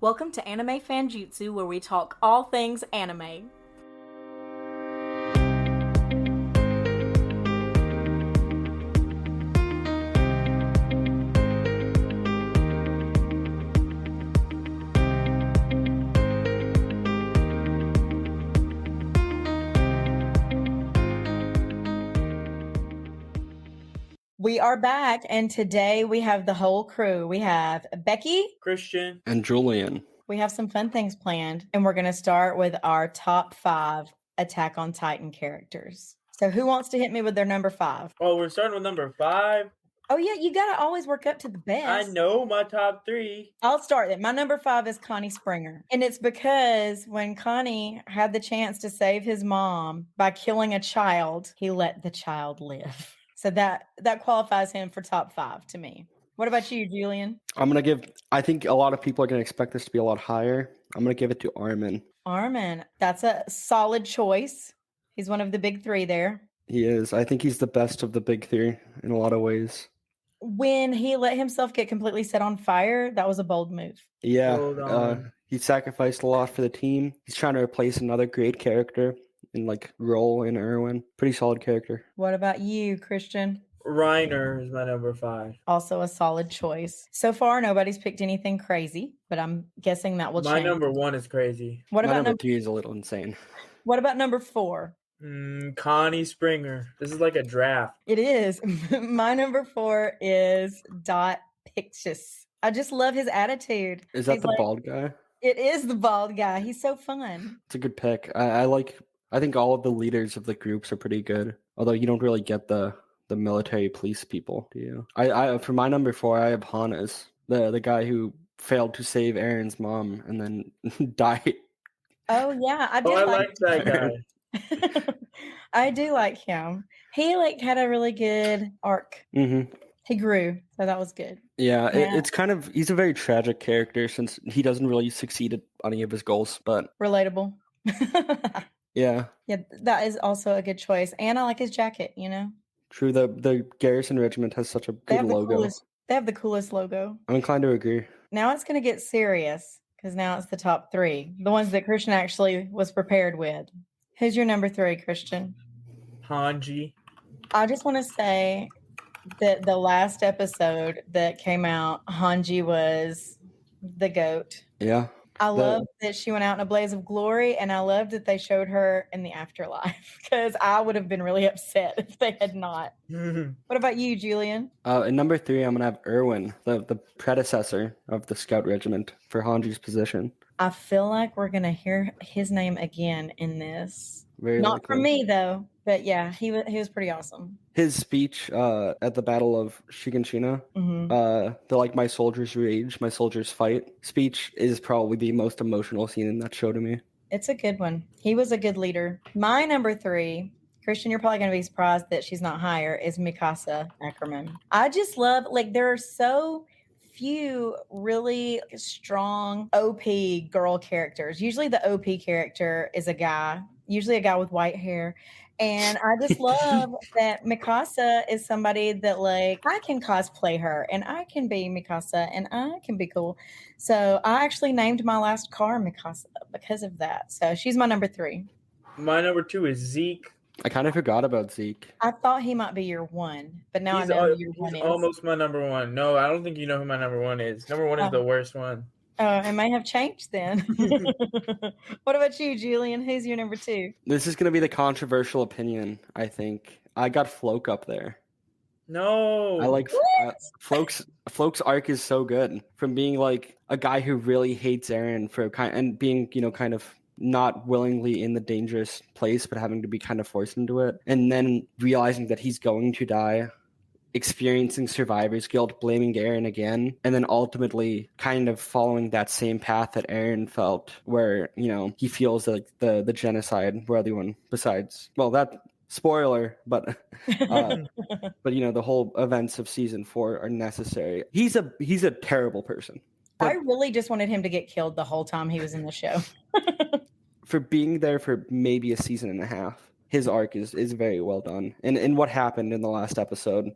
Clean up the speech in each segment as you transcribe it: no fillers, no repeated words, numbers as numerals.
Welcome to Anime Fanjutsu, where we talk all things anime. We are back, and today we have the whole crew. We have Becky, Christian, and Julian. We have some fun things planned, and we're going to start with our top 5 Attack on Titan characters. So who wants to hit me with their number 5? Oh, we're starting with number 5? Oh, yeah, you got to always work up to the best. I know my top 3. I'll start then. My number 5 is Connie Springer. And it's because when Connie had the chance to save his mom by killing a child, he let the child live. So that qualifies him for top 5 to me. What about you, Julian? I think a lot of people are going to expect this to be a lot higher. I'm going to give it to Armin. Armin, that's a solid choice. He's one of the big 3 there. He is. I think he's the best of the big 3 in a lot of ways. When he let himself get completely set on fire, that was a bold move. Yeah, he sacrificed a lot for the team. He's trying to replace another great character in role in Erwin. Pretty solid character. What about you, Christian? Reiner is my number 5. Also a solid choice. So far, nobody's picked anything crazy, but I'm guessing that will change. My number 1 is crazy. What about number 3 is a little insane. What about number 4? Connie Springer. This is like a draft. It is. My number 4 is Dot Pictus. I just love his attitude. Is that the bald guy? It is the bald guy. He's so fun. It's a good pick. I think all of the leaders of the groups are pretty good. Although you don't really get the military police people, do you? I for my number 4, I have Hannes, the guy who failed to save Aaron's mom and then died. Oh yeah, I like that guy. I do like him. He had a really good arc. Mm-hmm. He grew, so that was good. Yeah. It's he's a very tragic character since he doesn't really succeed at any of his goals, but relatable. Yeah, that is also a good choice, and I like his jacket. True. The Garrison Regiment has such a good logo. They have the coolest logo. I'm inclined to agree. Now it's going to get serious because now it's the top 3, the ones that Christian actually was prepared with. Who's your number 3, Christian? Hanji. I just want to say that the last episode that came out, Hanji was the GOAT. Yeah. I love that she went out in a blaze of glory, and I love that they showed her in the afterlife because I would have been really upset if they had not. What about you, Julian? In number 3, I'm going to have Erwin, the predecessor of the Scout Regiment for Hanji's position. I feel like we're going to hear his name again in this. Very Not likely. from me, though. But yeah, he was pretty awesome. His speech at the Battle of Shiganshina, the my soldiers rage, my soldiers fight speech is probably the most emotional scene in that show to me. It's a good one. He was a good leader. My number 3, Christian, you're probably going to be surprised that she's not higher, is Mikasa Ackerman. I just love, there are so few really strong OP girl characters. Usually the OP character is a guy, usually a guy with white hair. And I just love that Mikasa is somebody that I can cosplay her and I can be Mikasa and I can be cool. So I actually named my last car Mikasa because of that. So she's my number 3. My number 2 is Zeke. I kind of forgot about Zeke. I thought he might be your 1, but now I know who your 1 is. Almost my number 1. No, I don't think you know who my number 1 is. Number 1 is the worst one. Oh, it may have changed then. What about you, Julian? Who's your number 2? This is going to be the controversial opinion, I think. I got Floke up there. No. I like Floke's arc is so good. From being a guy who really hates Eren and being, kind of not willingly in the dangerous place, but having to be kind of forced into it. And then realizing that he's going to die, experiencing survivor's guilt, blaming Eren again, and then ultimately kind of following that same path that Eren felt, where, he feels like the genocide where everyone besides, well, that spoiler, but the whole events of season 4 are necessary. He's a terrible person. I really just wanted him to get killed the whole time he was in the show. For being there for maybe a season and a half, his arc is very well done. And what happened in the last episode,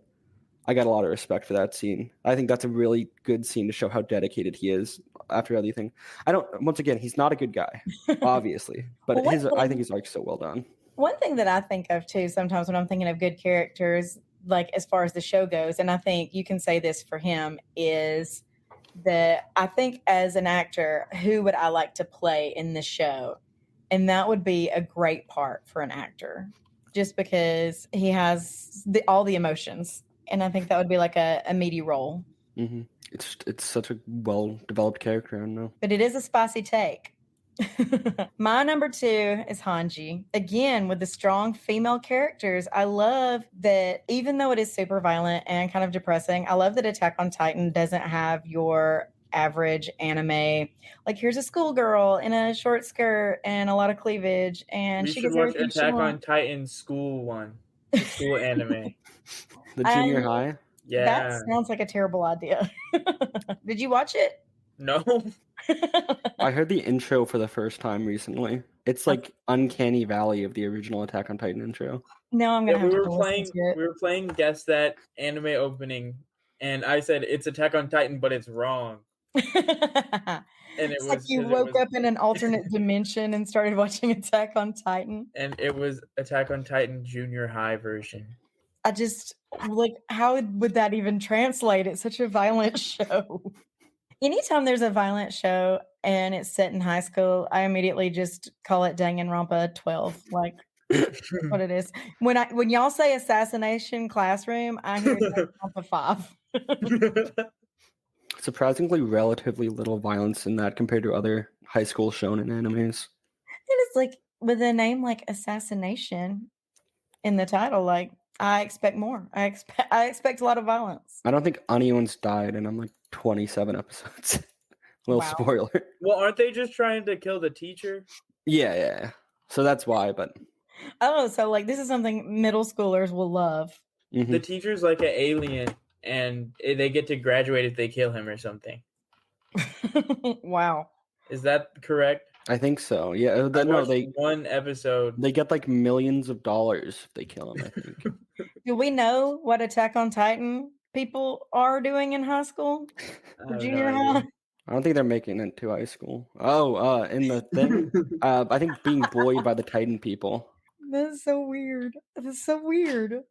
I got a lot of respect for that scene. I think that's a really good scene to show how dedicated he is after everything. I don't. Once again, he's not a good guy, obviously, but Well, I think his arc's so well done. One thing that I think of too sometimes when I'm thinking of good characters, like as far as the show goes, and I think you can say this for him, is that I think as an actor, who would I like to play in this show? And that would be a great part for an actor, just because he has all the emotions. And I think that would be like a meaty role. Mm-hmm. It's such a well-developed character, I don't know. But it is a spicy take. My number 2 is Hanji. Again, with the strong female characters, I love that even though it is super violent and kind of depressing, I love that Attack on Titan doesn't have your average anime. Like, here's a schoolgirl in a short skirt and a lot of cleavage, and We she should gets watch everything she Attack on wants. Titan school one. The school anime. The junior high? Yeah. That sounds like a terrible idea. Did you watch it? No. I heard the intro for the first time recently. It's like Uncanny Valley of the original Attack on Titan intro. No, I'm gonna have to listen to it. We were playing Guess That anime opening, and I said it's Attack on Titan, but it's wrong. And it's like you woke up in an alternate dimension and started watching Attack on Titan. And it was Attack on Titan junior high version. I just like, how would that even translate? It's such a violent show. Anytime there's a violent show and it's set in high school, I immediately just call it Danganronpa 12. Like, that's what it is. When y'all say assassination classroom, I hear Danganronpa 5. Surprisingly, relatively little violence in that compared to other high school shonen animes. It is like with a name like assassination in the title, like I expect more. I expect a lot of violence. I don't think anyone's died in like 27 episodes. Little spoiler. Well, aren't they just trying to kill the teacher? Yeah. So that's why, but so like this is something middle schoolers will love. Mm-hmm. The teacher's like an alien and they get to graduate if they kill him or something. Wow. Is that correct? I think so. Yeah. One episode. They get like millions of dollars if they kill him, I think. Do we know what Attack on Titan people are doing in high school? Or junior high? I don't think they're making it to high school. Oh, in the thing, I think being bullied by the Titan people. That's so weird. That's so weird.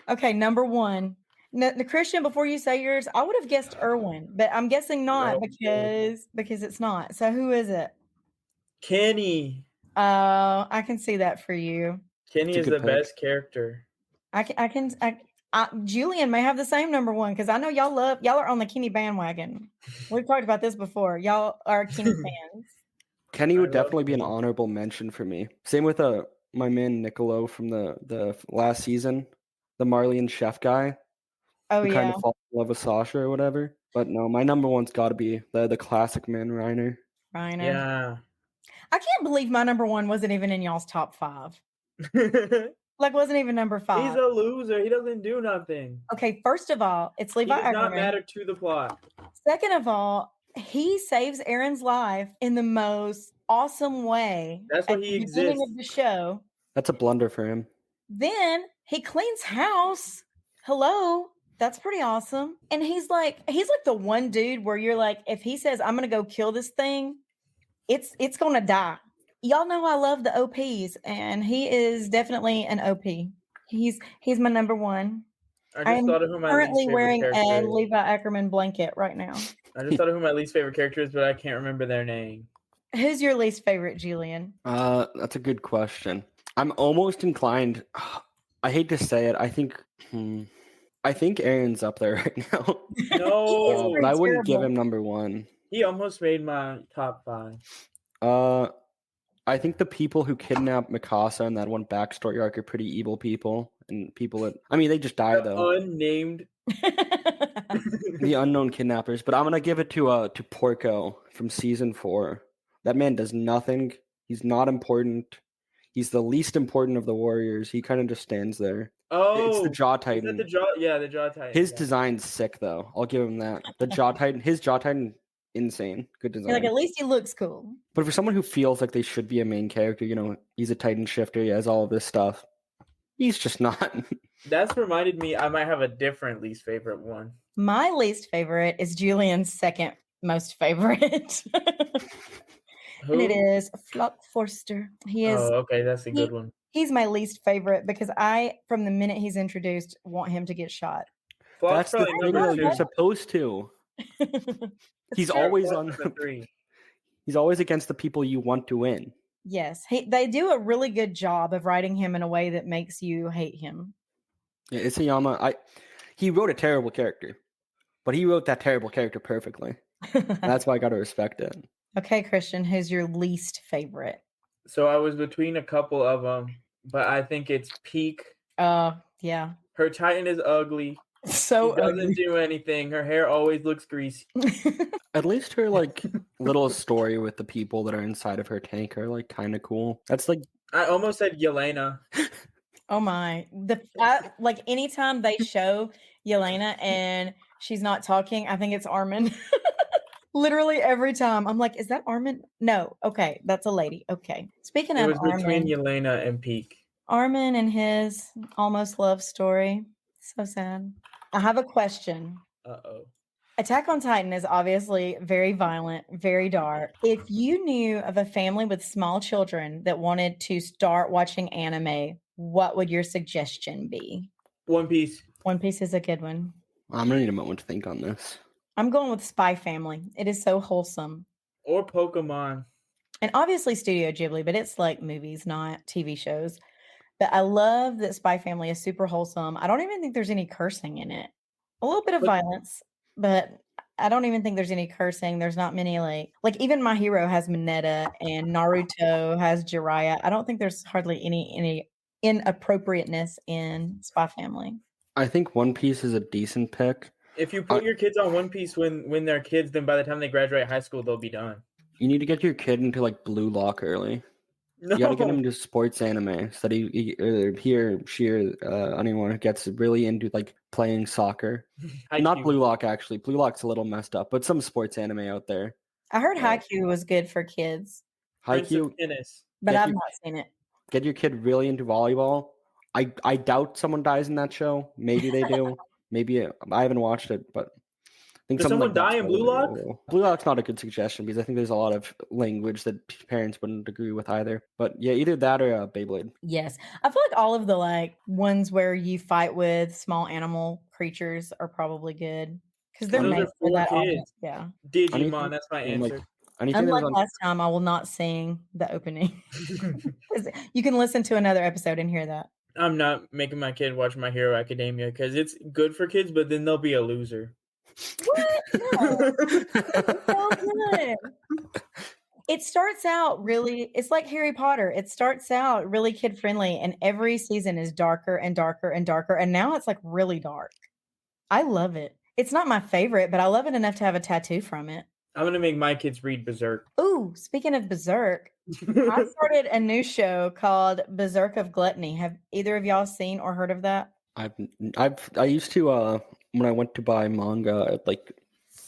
Okay, number 1. Now, Christian, before you say yours, I would have guessed Erwin, but I'm guessing not because it's not. So who is it? Kenny. I can see that for you. Kenny is the best character. Julian may have the same number 1 because I know y'all are on the Kenny bandwagon. We've talked about this before. Y'all are Kenny fans. Kenny would definitely be an honorable mention for me. Same with my man Niccolo from the last season, the Marley and Chef guy. Oh, who kind of falls in love with Sasha or whatever. But no, my number 1's got to be the classic man, Reiner. Yeah. I can't believe my number 1 wasn't even in y'all's top 5. Like, wasn't even number 5. He's a loser. He doesn't do nothing. Okay, first of all, it's Levi Ackerman. He does not matter to the plot. Second of all, he saves Aaron's life in the most awesome way. That's why he exists. At the beginning of the show. That's a blunder for him. Then he cleans house. Hello. That's pretty awesome. And he's like the one dude where you're like, if he says, I'm going to go kill this thing, it's going to die. Y'all know I love the OPs, and he is definitely an OP. He's my number 1. I just thought of who my currently wearing a is. Levi Ackerman blanket right now. I just thought of who my least favorite character is, but I can't remember their name. Who's your least favorite, Julian? That's a good question. I'm almost inclined. I hate to say it. I think Aaron's up there right now. No, but I wouldn't give him number 1. He almost made my top 5. I think the people who kidnapped Mikasa in that one backstory arc are pretty evil people, and people that they just die though. Unnamed. The unknown kidnappers, but I'm gonna give it to Porco from season 4. That man does nothing. He's not important. He's the least important of the warriors. He kind of just stands there. Oh, it's the Jaw Titan. The Jaw Titan. His design's sick though. I'll give him that. The Jaw Titan. His Jaw Titan. Insane. Good design. Like, at least he looks cool. But for someone who feels like they should be a main character, he's a Titan shifter, he has all of this stuff. He's just not. That's reminded me I might have a different least favorite one. My least favorite is Julian's second most favorite. Who? And it is Flock Forster. He is. Oh, okay, that's a good one. He's my least favorite because I, from the minute he's introduced, want him to get shot. Flock's That's the probably thing, number though. 2. You're supposed to. He's true. always on. Flock's number 3. He's always against the people you want to win. Yes, they do a really good job of writing him in a way that makes you hate him. Yeah, Isayama, he wrote a terrible character, but he wrote that terrible character perfectly. That's why I got to respect it. Okay, Christian, who's your least favorite? So I was between a couple of them, but I think it's Peak. Yeah. Her Titan is ugly. So She doesn't do anything. Her hair always looks greasy. At least her like little story with the people that are inside of her tank are like kind of cool. That's like I almost said Yelena. Oh my! Like anytime they show Yelena and she's not talking, I think it's Armin. Literally every time, I'm like, "Is that Armin?" No, okay, that's a lady. Okay. Speaking It of was between Armin, Yelena and Peak. Armin and his almost love story, so sad. I have a question. Uh-oh. Attack on Titan is obviously very violent, very dark. If you knew of a family with small children that wanted to start watching anime, what would your suggestion be? One Piece. One Piece is a good one. I'm gonna need a moment to think on this. I'm going with Spy Family. It is so wholesome. Or Pokemon. And obviously Studio Ghibli, but it's like movies, not TV shows. But I love that Spy Family is super wholesome. I don't even think there's any cursing in it. A little bit of violence, but I don't even think there's any cursing. There's not many like even My Hero has Mineta and Naruto has Jiraiya. I don't think there's hardly any inappropriateness in Spy Family. I think One Piece is a decent pick. If you put your kids on One Piece when they're kids, then by the time they graduate high school, they'll be done. You need to get your kid into like Blue Lock early. No. You gotta get him into sports anime so that he or she or anyone gets really into like playing soccer. Not Blue Lock, actually. Blue Lock's a little messed up, but some sports anime out there. I heard Haikyuu was good for kids. Haikyuu, but I've not seen it. Get your kid really into volleyball. I doubt someone dies in that show. Maybe they do. Maybe I haven't watched it, but I think does someone die in Blue Lock? Blue Lock's not a good suggestion because I think there's a lot of language that parents wouldn't agree with either. But yeah, either that or Beyblade. Yes, I feel like all of the like ones where you fight with small animal creatures are probably good because they're made for that audience. Yeah, Digimon. That's my answer. Unlike last time, I will not sing the opening. You can listen to another episode and hear that. I'm not making my kid watch My Hero Academia because it's good for kids, but then they'll be a loser. What? No. It's so good. It starts out really, it's like Harry Potter. It starts out really kid friendly, and every season is darker and darker and darker. And now it's like really dark. I love it. It's not my favorite, but I love it enough to have a tattoo from it. I'm going to make my kids read Berserk. Ooh, speaking of Berserk, I started a new show called Berserk of Gluttony. Have either of y'all seen or heard of that? I used to when I went to buy manga at like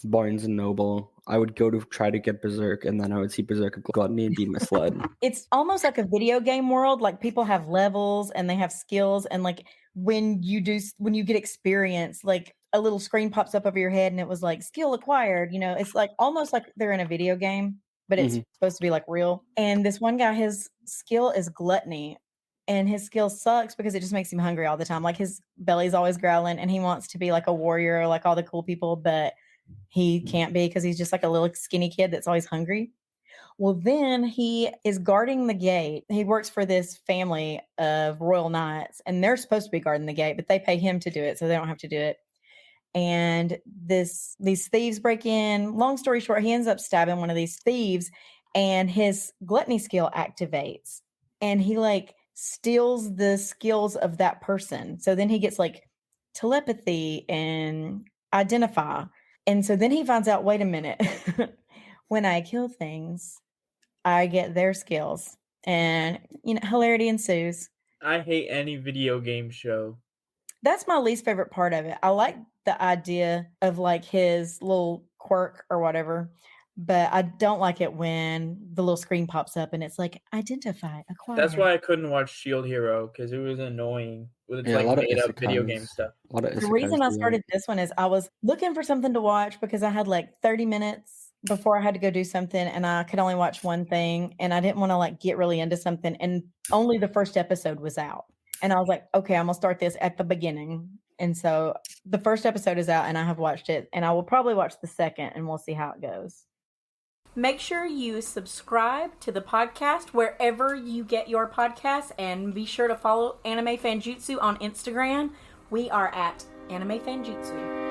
Barnes and Noble, I would go to try to get Berserk, and then I would see Berserk of Gluttony and be misled. It's almost like a video game world. Like people have levels and they have skills, and like when you get experience, like a little screen pops up over your head and it was like skill acquired. You know, it's like almost like they're in a video game, but it's supposed to be like real. And this one guy, his skill is gluttony. And his skill sucks because it just makes him hungry all the time. Like his belly's always growling and he wants to be like a warrior, like all the cool people, but he can't be because he's just like a little skinny kid that's always hungry. Well, then he is guarding the gate. He works for this family of royal knights and they're supposed to be guarding the gate, but they pay him to do it. So they don't have to do it. And these thieves break in. Long story short, he ends up stabbing one of these thieves and his gluttony skill activates and he like steals the skills of that person. So then he gets like telepathy and identify. And so then he finds out, wait a minute, when I kill things, I get their skills. And, you know, hilarity ensues. I hate any video game show. That's my least favorite part of it. I like the idea of like his little quirk or whatever, but I don't like it when the little screen pops up and it's like identify, acquire. That's why I couldn't watch Shield Hero because it was annoying with its like made up video game stuff. The reason I started this one is I was looking for something to watch because I had like 30 minutes before I had to go do something and I could only watch one thing and I didn't want to like get really into something and only the first episode was out. And I was like, okay, I'm gonna start this at the beginning. And so the first episode is out and I have watched it and I will probably watch the second and we'll see how it goes. Make sure you subscribe to the podcast wherever you get your podcasts and be sure to follow Anime Fanjutsu on Instagram. We are at Anime Fanjutsu.